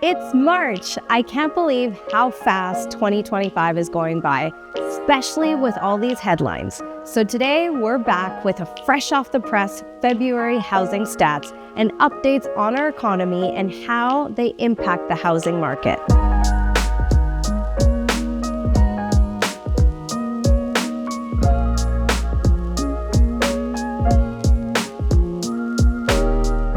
It's March. I can't believe how fast 2025 is going by, especially with all these headlines. So today we're back with a fresh off the press February housing stats and updates on our economy and how they impact the housing market.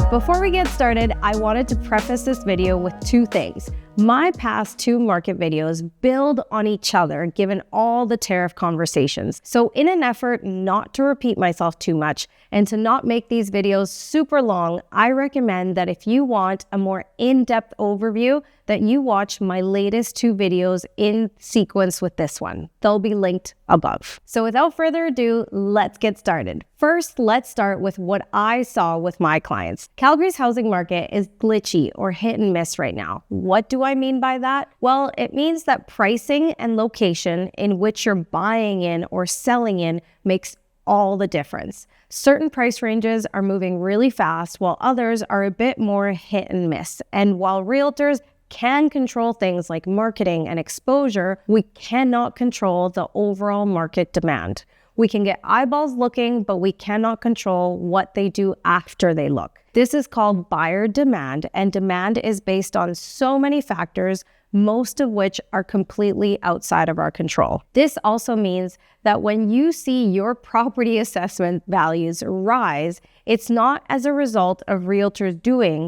Before we get started, I wanted to preface this video with two things. My past two market videos build on each other given all the tariff conversations. So in an effort not to repeat myself too much and to not make these videos super long, I recommend that if you want a more in-depth overview, that you watch my latest two videos in sequence with this one. They'll be linked above. So without further ado, let's get started. First, let's start with what I saw with my clients. Calgary's housing market is glitchy or hit and miss right now. What do I mean by that? Well, it means that pricing and location in which you're buying in or selling in makes all the difference. Certain price ranges are moving really fast while others are a bit more hit and miss. And while realtors can control things like marketing and exposure, we cannot control the overall market demand. We can get eyeballs looking, but we cannot control what they do after they look. This is called buyer demand, and demand is based on so many factors, most of which are completely outside of our control. This also means that when you see your property assessment values rise, it's not as a result of realtors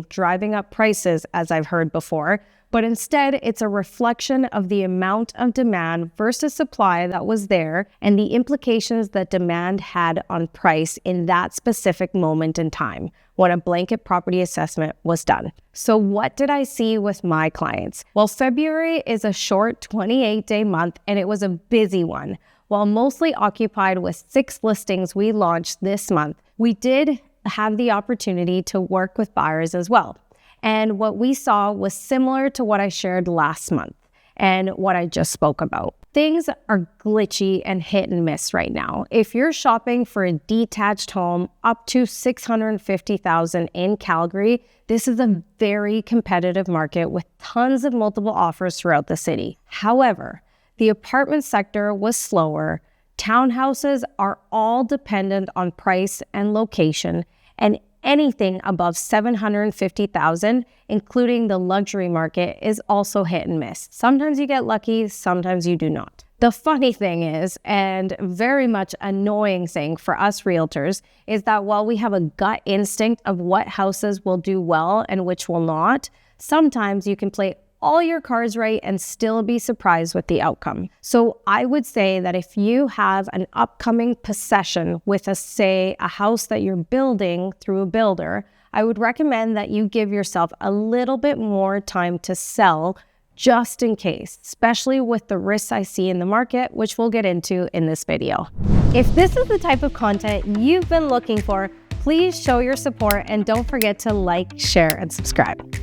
driving up prices, as I've heard before, but instead it's a reflection of the amount of demand versus supply that was there and the implications that demand had on price in that specific moment in time when a blanket property assessment was done. So what did I see with my clients? Well, February is a short 28-day month and it was a busy one. While mostly occupied with 6 listings we launched this month, we did have the opportunity to work with buyers as well. And what we saw was similar to what I shared last month and what I just spoke about. Things are glitchy and hit and miss right now. If you're shopping for a detached home up to $650,000 in Calgary, this is a very competitive market with tons of multiple offers throughout the city. However, the apartment sector was slower. Townhouses are all dependent on price and location, and anything above $750,000, including the luxury market, is also hit and miss. Sometimes you get lucky, sometimes you do not. The funny thing is, and very much annoying thing for us realtors, is that while we have a gut instinct of what houses will do well and which will not, sometimes you can play all your cards right and still be surprised with the outcome. So I would say that if you have an upcoming possession with a house that you're building through a builder, I would recommend that you give yourself a little bit more time to sell just in case, especially with the risks I see in the market, which we'll get into in this video. If this is the type of content you've been looking for, please show your support and don't forget to like, share, and subscribe.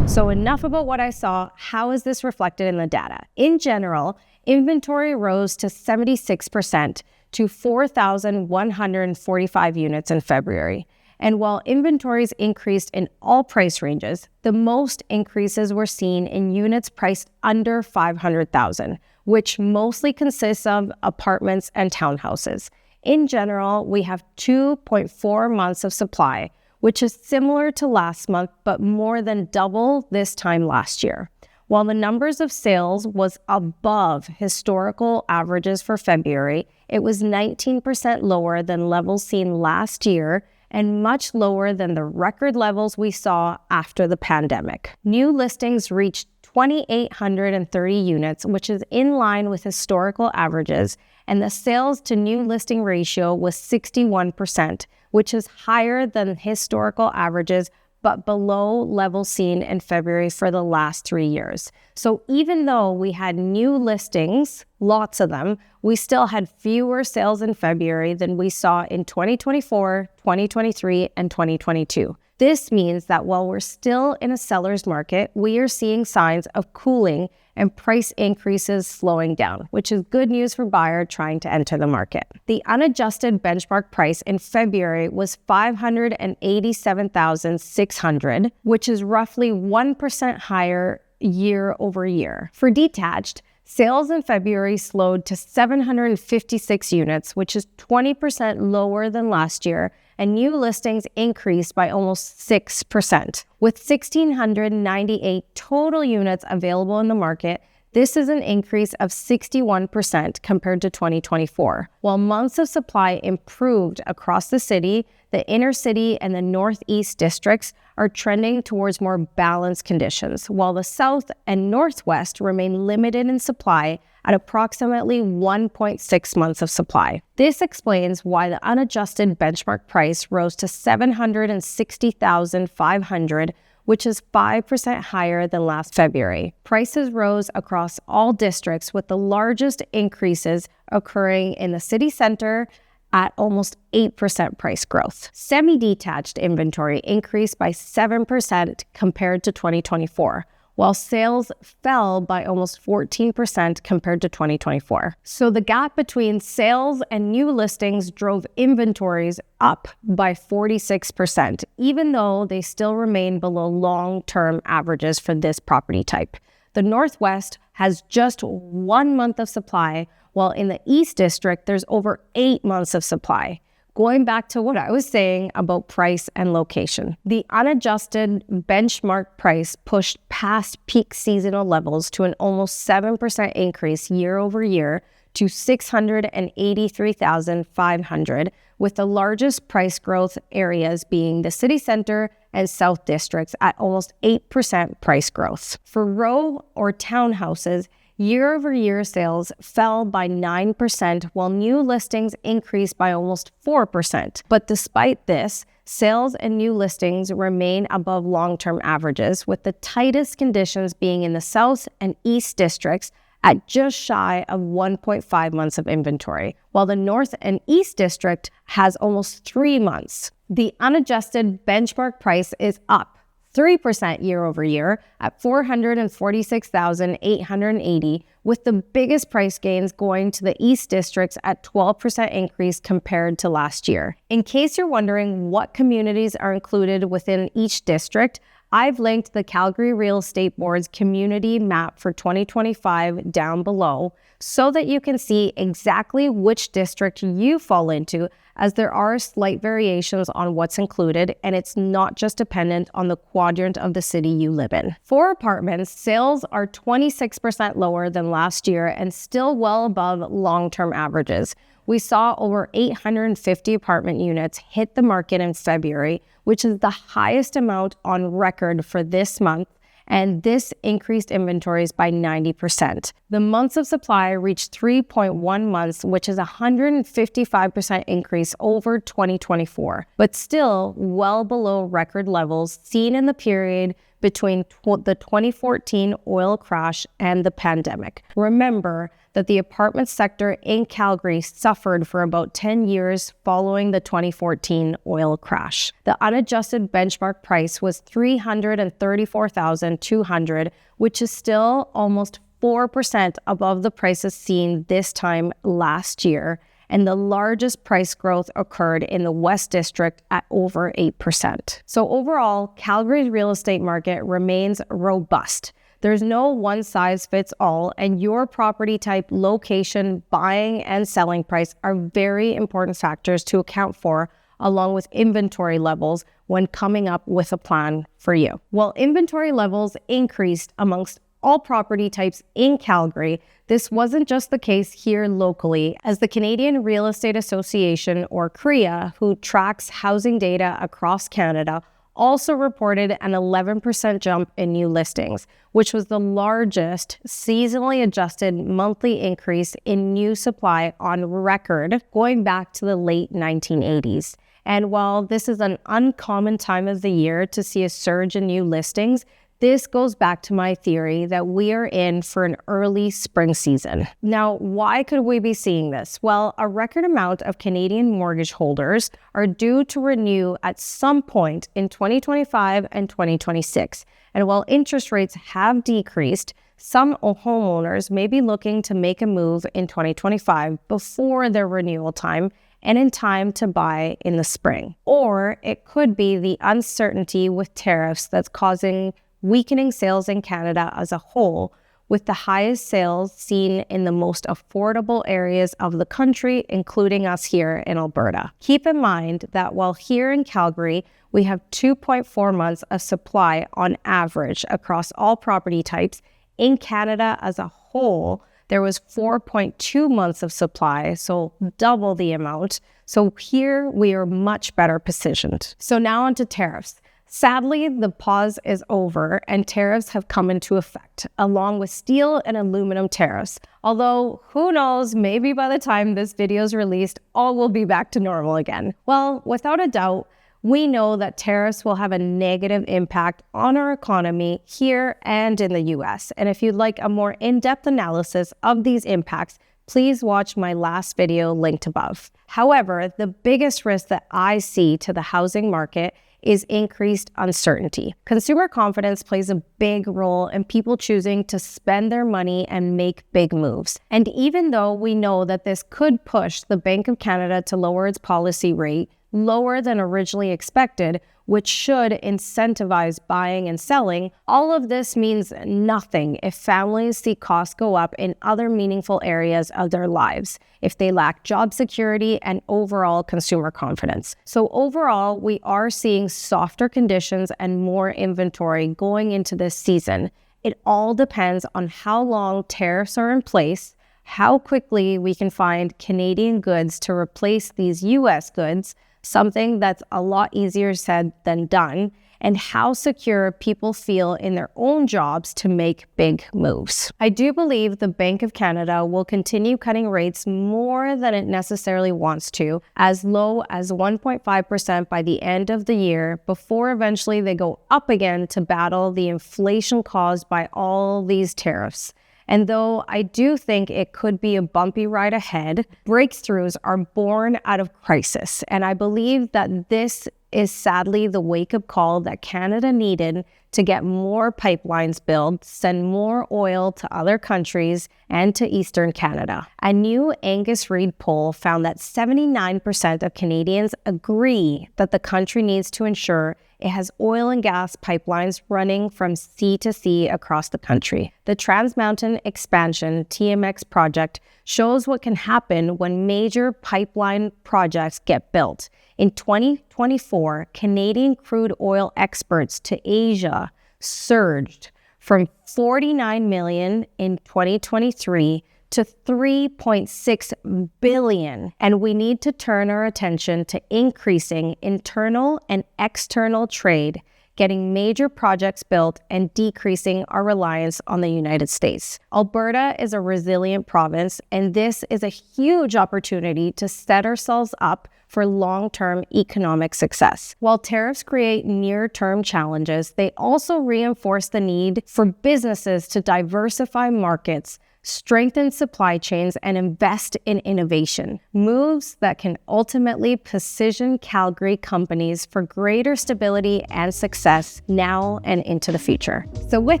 So enough about what I saw. How is this reflected in the data? In general, inventory rose to 76% to 4,145 units in February. And while inventories increased in all price ranges, the most increases were seen in units priced under $500,000, which mostly consists of apartments and townhouses. In general, we have 2.4 months of supply, which is similar to last month, but more than double this time last year. While the numbers of sales was above historical averages for February, it was 19% lower than levels seen last year and much lower than the record levels we saw after the pandemic. New listings reached 2,830 units, which is in line with historical averages, and the sales to new listing ratio was 61%, which is higher than historical averages, but below levels seen in February for the last 3 years. So even though we had new listings, lots of them, we still had fewer sales in February than we saw in 2024, 2023, and 2022. This means that while we're still in a seller's market, we are seeing signs of cooling and price increases slowing down, which is good news for buyers trying to enter the market. The unadjusted benchmark price in February was $587,600, which is roughly 1% higher year over year. For detached, sales in February slowed to 756 units, which is 20% lower than last year, and new listings increased by almost 6%. With 1,698 total units available in the market, this is an increase of 61% compared to 2024. While months of supply improved across the city, the inner city and the northeast districts are trending towards more balanced conditions, while the south and northwest remain limited in supply at approximately 1.6 months of supply. This explains why the unadjusted benchmark price rose to $760,500, which is 5% higher than last February. Prices rose across all districts, with the largest increases occurring in the city center at almost 8% price growth. Semi-detached inventory increased by 7% compared to 2024, while sales fell by almost 14% compared to 2024. So the gap between sales and new listings drove inventories up by 46%, even though they still remain below long-term averages for this property type. The Northwest has just 1 month of supply, while in the East District, there's over 8 months of supply. Going back to what I was saying about price and location, the unadjusted benchmark price pushed past peak seasonal levels to an almost 7% increase year over year to $683,500, with the largest price growth areas being the city center and south districts at almost 8% price growth. For row or townhouses, year-over-year sales fell by 9%, while new listings increased by almost 4%. But despite this, sales and new listings remain above long-term averages, with the tightest conditions being in the South and East districts at just shy of 1.5 months of inventory, while the North and East district has almost 3 months. The unadjusted benchmark price is up 3% year over year at $446,880, with the biggest price gains going to the East districts at 12% increase compared to last year. In case you're wondering what communities are included within each district, I've linked the Calgary Real Estate Board's community map for 2025 down below so that you can see exactly which district you fall into, as there are slight variations on what's included, and it's not just dependent on the quadrant of the city you live in. For apartments, sales are 26% lower than last year and still well above long-term averages. We saw over 850 apartment units hit the market in February, which is the highest amount on record for this month, and this increased inventories by 90%. The months of supply reached 3.1 months, which is a 155% increase over 2024, but still well below record levels seen in the period between the 2014 oil crash and the pandemic. Remember that the apartment sector in Calgary suffered for about 10 years following the 2014 oil crash. The unadjusted benchmark price was $334,200, which is still almost 4% above the prices seen this time last year, and the largest price growth occurred in the West District at over 8%. So overall, Calgary's real estate market remains robust. There's no one-size-fits-all, and your property type, location, buying, and selling price are very important factors to account for, along with inventory levels when coming up with a plan for you. While inventory levels increased amongst all property types in Calgary, this wasn't just the case here locally, as the Canadian Real Estate Association, or CREA, who tracks housing data across Canada, also reported an 11% jump in new listings, which was the largest seasonally adjusted monthly increase in new supply on record going back to the late 1980s. And while this is an uncommon time of the year to see a surge in new listings, This goes back to my theory that we are in for an early spring season. Now, why could we be seeing this? Well, a record amount of Canadian mortgage holders are due to renew at some point in 2025 and 2026. And while interest rates have decreased, some homeowners may be looking to make a move in 2025 before their renewal time and in time to buy in the spring. Or it could be the uncertainty with tariffs that's causing weakening sales in Canada as a whole, with the highest sales seen in the most affordable areas of the country, including us here in Alberta. Keep in mind that while here in Calgary, we have 2.4 months of supply on average across all property types, in Canada as a whole, there was 4.2 months of supply, so double the amount. So here we are much better positioned. So now on to tariffs. Sadly, the pause is over and tariffs have come into effect, along with steel and aluminum tariffs. Although, who knows, maybe by the time this video is released, all will be back to normal again. Well, without a doubt, we know that tariffs will have a negative impact on our economy here and in the US. And if you'd like a more in-depth analysis of these impacts, please watch my last video linked above. However, the biggest risk that I see to the housing market is increased uncertainty. Consumer confidence plays a big role in people choosing to spend their money and make big moves. And even though we know that this could push the Bank of Canada to lower its policy rate lower than originally expected, which should incentivize buying and selling, all of this means nothing if families see costs go up in other meaningful areas of their lives, if they lack job security and overall consumer confidence. So overall, we are seeing softer conditions and more inventory going into this season. It all depends on how long tariffs are in place, how quickly we can find Canadian goods to replace these US goods, something that's a lot easier said than done, and how secure people feel in their own jobs to make big moves. I do believe the Bank of Canada will continue cutting rates more than it necessarily wants to, as low as 1.5% by the end of the year, before eventually they go up again to battle the inflation caused by all these tariffs. And though I do think it could be a bumpy ride ahead, breakthroughs are born out of crisis. And I believe that this is sadly the wake-up call that Canada needed to get more pipelines built, send more oil to other countries and to Eastern Canada. A new Angus Reid poll found that 79% of Canadians agree that the country needs to ensure it has oil and gas pipelines running from sea to sea across the country. The Trans Mountain Expansion TMX project shows what can happen when major pipeline projects get built. In 2024, Canadian crude oil exports to Asia surged from 49 million in 2023 to 3.6 billion. And we need to turn our attention to increasing internal and external trade, getting major projects built, and decreasing our reliance on the United States. Alberta is a resilient province, and this is a huge opportunity to set ourselves up for long-term economic success. While tariffs create near-term challenges, they also reinforce the need for businesses to diversify markets, strengthen supply chains, and invest in innovation. Moves that can ultimately position Calgary companies for greater stability and success now and into the future. So with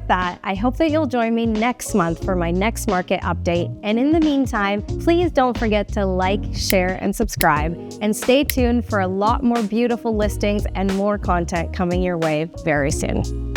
that, I hope that you'll join me next month for my next market update. And in the meantime, please don't forget to like, share, and subscribe. And stay tuned for a lot more beautiful listings and more content coming your way very soon.